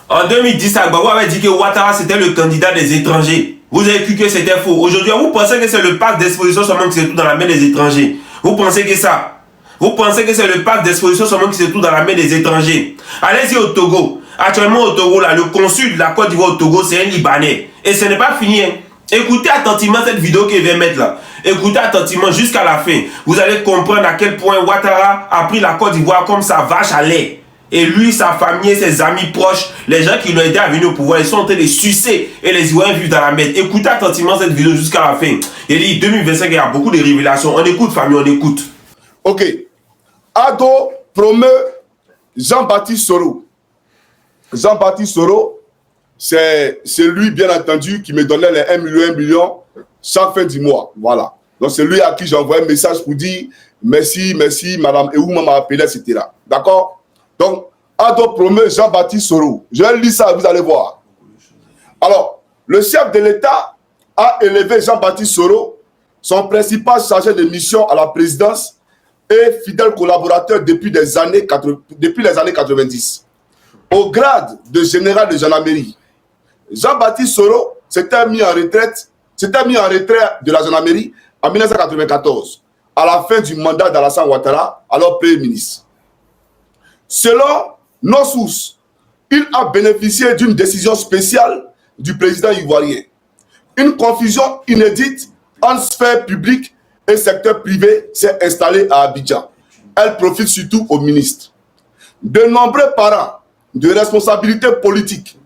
En 2010, Gbagbo avait dit que Ouattara c'était le candidat des étrangers. Vous avez cru que c'était faux. Aujourd'hui, vous pensez que c'est le pacte d'exposition seulement qui se trouve dans la main des étrangers. Vous pensez que ça. Vous pensez que c'est le pacte d'exposition seulement qui se trouve dans la main des étrangers. Allez-y au Togo. Actuellement au Togo, là, le consul de la Côte d'Ivoire au Togo, c'est un Libanais. Et ce n'est pas fini. Hein. Écoutez attentivement cette vidéo qu'il vient mettre là. Écoutez attentivement jusqu'à la fin. Vous allez comprendre à quel point Ouattara a pris la Côte d'Ivoire comme sa vache à lait. Et lui, sa famille, ses amis proches, les gens qui l'ont aidé à venir au pouvoir, ils sont en train de sucer et les Ivoiriens vivent dans la merde. Écoutez attentivement cette vidéo jusqu'à la fin. Il dit 2025, il y a beaucoup de révélations. On écoute, famille, on écoute. Ok. Ado promeut Jean-Baptiste Soro. Jean-Baptiste Soro, c'est lui, bien entendu, qui me donnait les 1 million chaque fin du mois. Voilà. Donc, c'est lui à qui j'ai envoyé un message pour dire merci, madame, et où m'a appelé, etc. D'accord? Donc, Ado promeut Jean-Baptiste Soro. Je vais lire ça, vous allez voir. Alors, le chef de l'État a élevé Jean-Baptiste Soro, son principal chargé de mission à la présidence et fidèle collaborateur depuis les années 90, au grade de général de gendarmerie. Jean-Baptiste Soro s'était mis en retrait de la gendarmerie en 1994, à la fin du mandat d'Alassane Ouattara, alors Premier ministre. Selon nos sources, il a bénéficié d'une décision spéciale du président ivoirien. Une confusion inédite entre sphère publique et secteur privé s'est installée à Abidjan. Elle profite surtout aux ministres. De nombreux parents de responsabilités politiques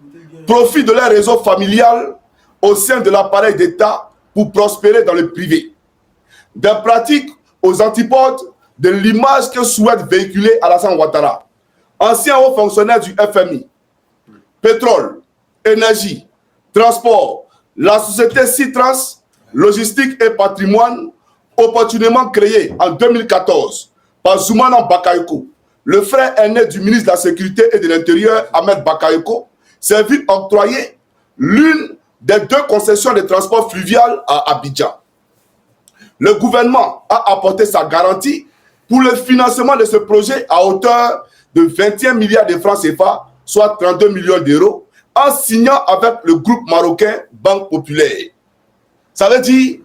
profitent de leur réseau familial au sein de l'appareil d'État pour prospérer dans le privé. Des pratiques aux antipodes de l'image que souhaite véhiculer Alassane Ouattara, ancien haut fonctionnaire du FMI, pétrole, énergie, transport, la société Citrans, logistique et patrimoine, opportunément créée en 2014 par Zoumana Bakayoko, le frère aîné du ministre de la Sécurité et de l'Intérieur, Ahmed Bakayoko, s'est vu octroyer l'une des 2 concessions de transport fluvial à Abidjan. Le gouvernement a apporté sa garantie pour le financement de ce projet à hauteur de 21 milliards de francs CFA, soit 32 millions d'euros, en signant avec le groupe marocain Banque Populaire. Ça veut dire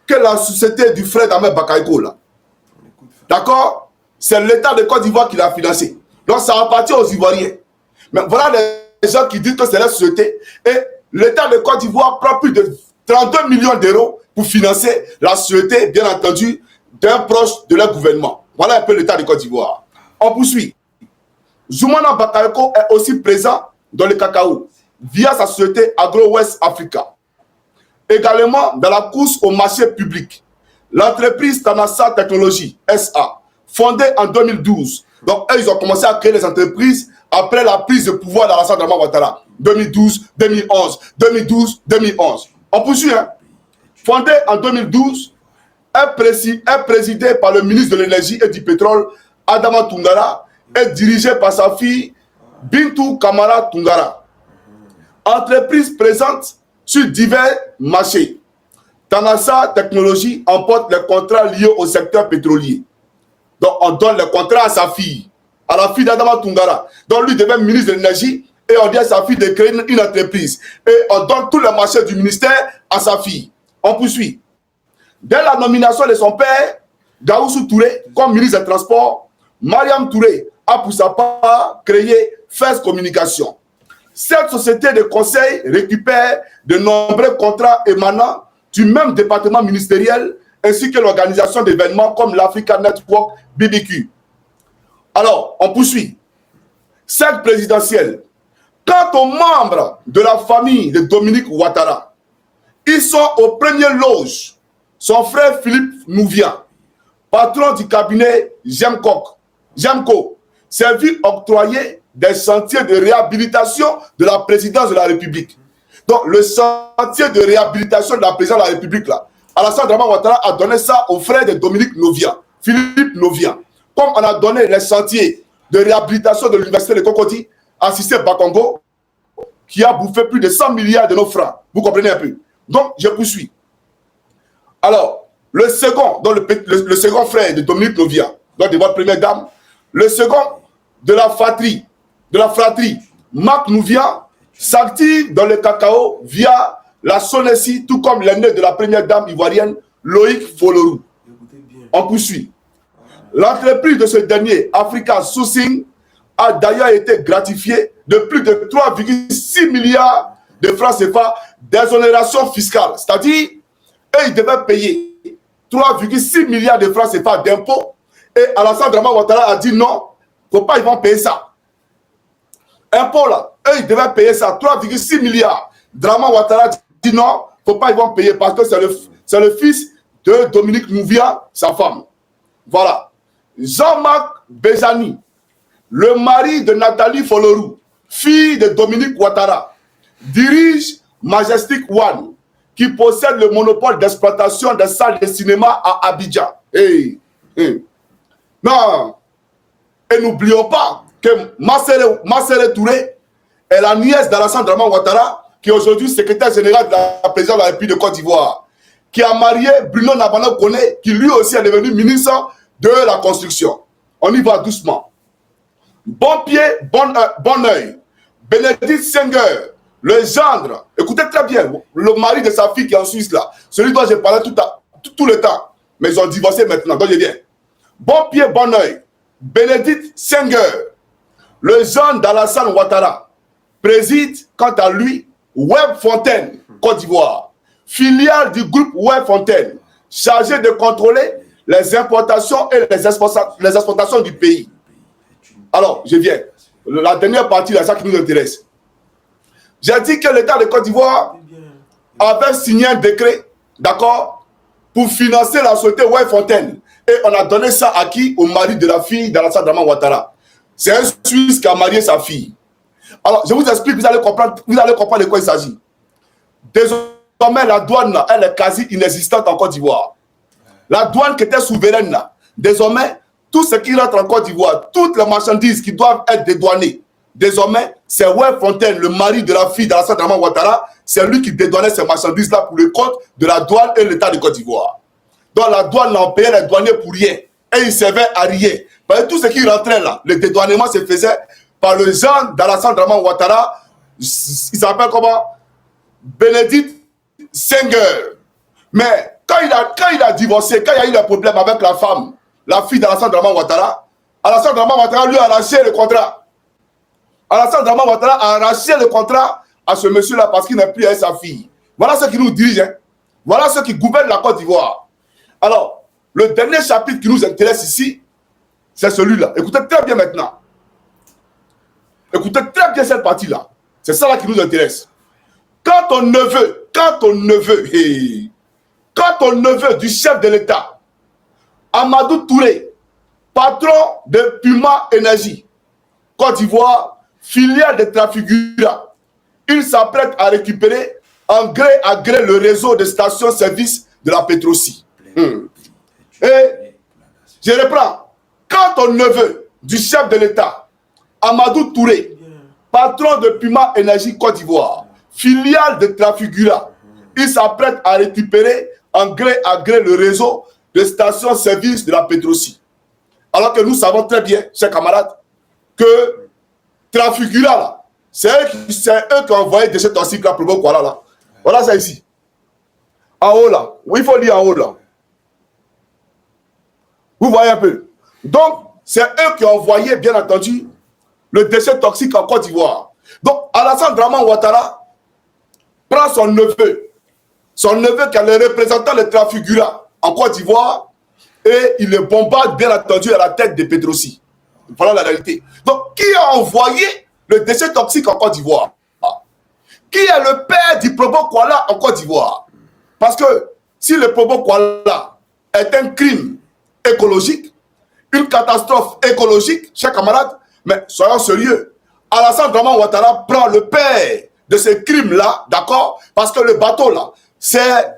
que la société du frère d'Ahmed Bakayoko, là, d'accord, c'est l'État de Côte d'Ivoire qui l'a financé. Donc ça appartient aux Ivoiriens. Mais voilà les gens qui disent que c'est la société. Et l'État de Côte d'Ivoire prend plus de 32 millions d'euros pour financer la société, bien entendu, d'un proche de leur gouvernement. Voilà un peu l'État de Côte d'Ivoire. On poursuit. Zoumana Bakayoko est aussi présent dans le cacao via sa société Agro-West Africa. Également dans la course au marché public, l'entreprise Tanassa Technologies SA, fondée en 2012. Donc, eux, ils ont commencé à créer les entreprises après la prise de pouvoir d'Alassane Ouattara. 2012, 2011, 2012, 2011. On poursuit, hein? Fondée en 2012, est présidée par le ministre de l'Énergie et du Pétrole, Adama Toungara, et dirigée par sa fille, Bintou Kamara Toungara. Entreprise présente sur divers marchés. Tanassa Technologies emporte les contrats liés au secteur pétrolier. Donc, on donne les contrats à sa fille, à la fille d'Adama Toungara. Donc, lui devient ministre de l'Énergie et on dit à sa fille de créer une entreprise. Et on donne tous les marchés du ministère à sa fille. On poursuit. Dès la nomination de son père, Daoussou Touré, comme ministre des Transports, Mariam Touré a pour sa part créé FES Communication. Cette société de conseil récupère de nombreux contrats émanant du même département ministériel ainsi que l'organisation d'événements comme l'Africa Network BBQ. Alors, on poursuit. Cette présidentielle, quant aux membres de la famille de Dominique Ouattara, ils sont aux premières loges. Son frère Philippe Nouvian, patron du cabinet Gemco, s'est vu octroyer des sentiers de réhabilitation de la présidence de la République. Donc, le sentier de réhabilitation de la présidence de la République, là, Alassane Ouattara a donné ça au frère de Dominique Nouvian, Philippe Nouvian. Comme on a donné les sentiers de réhabilitation de l'université de Cocody à Cissé Bakongo, qui a bouffé plus de 100 milliards de nos francs. Vous comprenez un peu? Donc, je poursuis. Alors, le second, donc le second frère de Dominique Nouvian, donc de votre première dame, le second de la fratrie Marc Nouvia s'active dans le cacao via la Sonessi, tout comme l'aîné de la première dame ivoirienne, Loïc Folorou. On poursuit. L'entreprise de ce dernier, Africa Sourcing, a d'ailleurs été gratifiée de plus de 3,6 milliards de francs CFA d'exonération fiscale. C'est-à-dire, eux, ils devaient payer 3,6 milliards de francs CFA d'impôts. Et Alassane Dramane Ouattara a dit non, il ne faut pas, ils vont payer ça. Impôts là, eux, ils devaient payer ça, 3,6 milliards. Dramane Ouattara dit non, il ne faut pas, ils vont payer parce que c'est le fils de Dominique Mouvia, sa femme. Voilà. Jean-Marc Béjani, le mari de Nathalie Folorou, fille de Dominique Ouattara, dirige Majestic One, qui possède le monopole d'exploitation des salles de cinéma à Abidjan. Non. Et n'oublions pas que Massere Touré est la nièce d'Alassane Dramane Ouattara, qui est aujourd'hui secrétaire général de la présidence de la République de Côte d'Ivoire, qui a marié Bruno Nabana Kone, qui lui aussi est devenu ministre de la construction. On y va doucement. Bon pied, bon oeil. Bénédicte Senghor, le gendre, écoutez très bien, le mari de sa fille qui est en Suisse là, celui dont j'ai parlé tout le temps, mais ils ont divorcé maintenant, donc je viens. Bon pied, bon oeil. Bénédicte Senghor, le gendre d'Alassane Ouattara, préside quant à lui Web Fontaine, Côte d'Ivoire, filiale du groupe Web Fontaine, chargé de contrôler les importations et les exportations du pays. Alors, je viens. La dernière partie, c'est ça qui nous intéresse. J'ai dit que l'État de Côte d'Ivoire avait signé un décret, d'accord, pour financer la société Web Fontaine. Et on a donné ça à qui? Au mari de la fille d'Alassane Dramane Ouattara. C'est un Suisse qui a marié sa fille. Alors, je vous explique, vous allez comprendre de quoi il s'agit. Désormais, la douane, là, elle est quasi inexistante en Côte d'Ivoire. La douane qui était souveraine, là, désormais, tout ce qui rentre en Côte d'Ivoire, toutes les marchandises qui doivent être dédouanées, désormais, c'est Web Fontaine, le mari de la fille d'Alassane Dramane Ouattara, c'est lui qui dédouanait ces marchandises-là pour le compte de la douane et l'État de Côte d'Ivoire. Donc la douane en payait les douaniers pour rien. Et ils servaient à rien. Parce que tout ce qui rentrait là, le dédouanement se faisait par le genre d'Alassane Dramane Ouattara, il s'appelle comment? Bénédicte Senghor. Mais quand il a divorcé, quand il y a eu des problèmes avec la femme, la fille d'Alassane Dramane Ouattara, Alassane Dramane Ouattara lui a arraché le contrat. Alassane Dramane Ouattara a arraché le contrat à ce monsieur-là parce qu'il n'est plus avec sa fille. Voilà ceux qui nous dirigent. Hein. Voilà ceux qui gouvernent la Côte d'Ivoire. Alors, le dernier chapitre qui nous intéresse ici, c'est celui-là. Écoutez très bien maintenant. Écoutez très bien cette partie-là. C'est ça là qui nous intéresse. Quand ton neveu du chef de l'État, Amadou Touré, patron de Puma Énergie, Côte d'Ivoire, filiale de Trafigura, il s'apprête à récupérer en gré à gré le réseau de stations-service de la Petrosi. Et je reprends. Quand ton neveu du chef de l'État, Amadou Touré, patron de Puma Énergie Côte d'Ivoire, filiale de Trafigura, il s'apprête à récupérer en gré à gré le réseau de stations-service de la Petrosi. Alors que nous savons très bien, chers camarades, que Trafigura, là, c'est eux qui ont envoyé de cet toxique là pour le Kuala là. Voilà ça ici. En haut là. Oui, il faut lire en haut là. Vous voyez un peu. Donc, c'est eux qui ont envoyé, bien entendu, le déchet toxique en Côte d'Ivoire. Donc, Alassane Dramane Ouattara prend son neveu qui est le représentant de Trafigura en Côte d'Ivoire, et il le bombarde, bien entendu, à la tête de Petrosi. Voilà la réalité. Donc, qui a envoyé le déchet toxique en Côte d'Ivoire? Qui est le père du Probo Kuala en Côte d'Ivoire? Parce que si le Probo Kuala est un crime écologique, une catastrophe écologique, chers camarades, mais soyons sérieux, Alassane Dramane Ouattara prend le père de ce crime-là, d'accord? Parce que le bateau là, c'est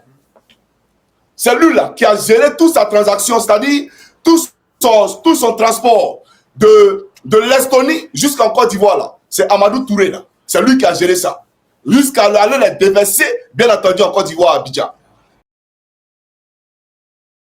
lui là qui a géré toute sa transaction, c'est-à-dire tout son transport de l'Estonie jusqu'en Côte d'Ivoire là. C'est Amadou Touré là. C'est lui qui a géré ça. Jusqu'à aller les déverser, bien entendu, en Côte d'Ivoire à Abidjan.